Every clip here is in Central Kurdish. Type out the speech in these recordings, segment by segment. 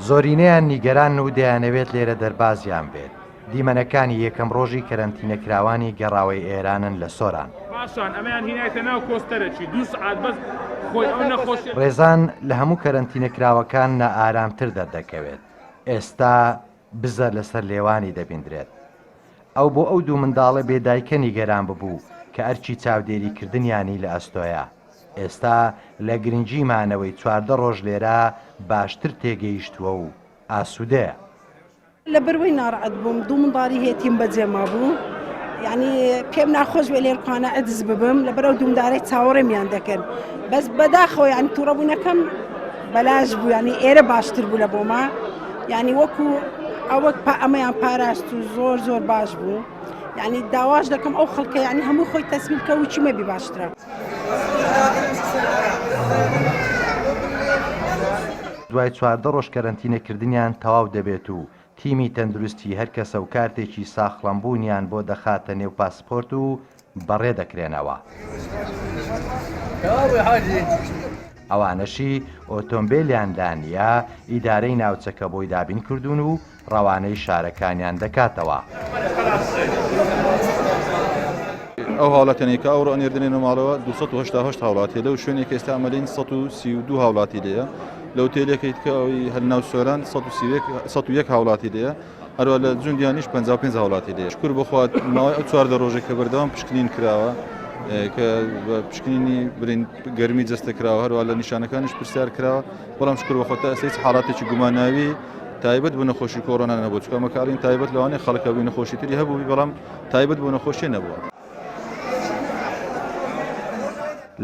زۆرینەیان نیگەران و دەیانەوێت لێرە دەربازیان بێت. دیمەنەکانی یەکەم ڕۆژی کەرەنتینەکراوانی گەڕاوەی ئێرانن لە سۆران. ڕێزان لە هەموو کەرەنتینەکراوەکان نائارامتر دەردەکەوێت. ئێستا بزە لەسەر لێوانی دەبیندرێت. ئەو بۆ ئەو دوو منداڵە بێدایکە نیگەران ببوو کە ئەرچی چاودێریکردنیانی لە ئەستۆیە. ئێستا لە گرنگیمانەوەی 14 ڕۆژ لێرە باشتر تێگەیشتووە و ئاسوودەیە. لە بەروەی ناڕەحەت بووم، دوو منداڵی هێتیم بەجێما بوو، یعنی پێم ناخۆش بێ لێرخوانە ئەدز ببم لەبەرەو دومدارەی چاوەڕێمیان دەکەن، بەس بەداخەوە ینی تووڕەبوونەکەم بەلاژ بوو، ینی ئێرە باشتر بوو لە بۆما، ینی وەکو ئەوەک ئەمەیان پاراست و زۆر باش بوو، ینی داواش دەکەم ئەو خەڵکە ینی هەموو خۆی تەسمیمکە و چیمەبی باشترە. دوای 14 ڕۆژ کەرەنتینەکردنیان تەواو دەبێت و تیمی تەندروستی هەر کەسە و کارتێکی ساخڵەمبوونیان بۆ دەخاتە نێو پاسپۆرت و بەڕێ دەکرێنەوە. ئەوانەشی ئۆتۆمبیلیان دانیە ئیدارەی ناوچەکە بۆی دابین کردوون و ڕەوانەی شارەکانیان دەکاتەوە. ئەو هاوڵاتیانەی کە ئەو ڕۆنێردنێنە ماڵەوە 288 هاوڵاتی لەو شوێنێک ئێستا ئەمەلین 132 هاوڵاتی لێیە، لەو تێلەکەیت کە ئەوی هەرناو سۆران 101 هاوڵاتی لێیە، هەروە لە جوندیانیش 55 هاوڵاتی لێیە. شکر بخوات ماوەی ئەو 14 ڕۆژێک کە بەردەوام پشکنین کراوە کە پشکنینی برین گەرمی جەستە کراوە، هەروە لە نیشانەکانیش پرسیار کراوە، بەڵام شکر بخواتە ئەساس حاڵاتێکی گوماناوی تایبەت بۆ نەخۆشی کۆڕۆنا نەبوو، چکە مەکارین تایبەت لەوانەیە خەڵکە بووی نەخۆشی تری هەبوو، بەڵام تایبەت بۆ نەخۆشیە نەبووە.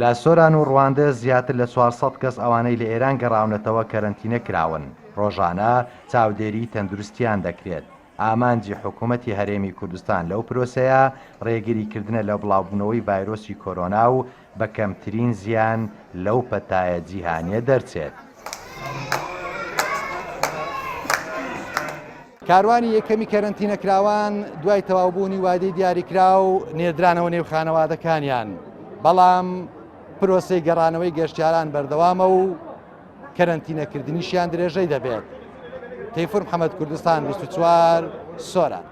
لە سۆران و ڕواندە زیاتر لە 400 کەس ئەوانەی لە ئێران گەڕاونەتەوە کەرەنتینە کراون. ڕۆژانە چاودێری تەندروستیان دەکرێت. ئامانجی حکوومەتی هەرێمی کوردستان لەو پرۆسەیە ڕێگریکردنە لە بڵاوبوونەوەی ڤایرۆسی کۆرۆنا و بە کەمترین زیان لەو پەتایە جیهانیە دەرچێت. کاروانی یەکەمی کەرەنتینەکراوان دوای تەواوبوونی وادەی دیاریکرا و نێردرانەوە نێو خانەوادەکانیان، بەڵام پرۆسەی گەڕانەوەی گەشتیاران بەردەوامە و کەرەنتینەکردنیشیان درێژەی دەبێت. تەیفور محەممەد، کوردستان 24 سۆران.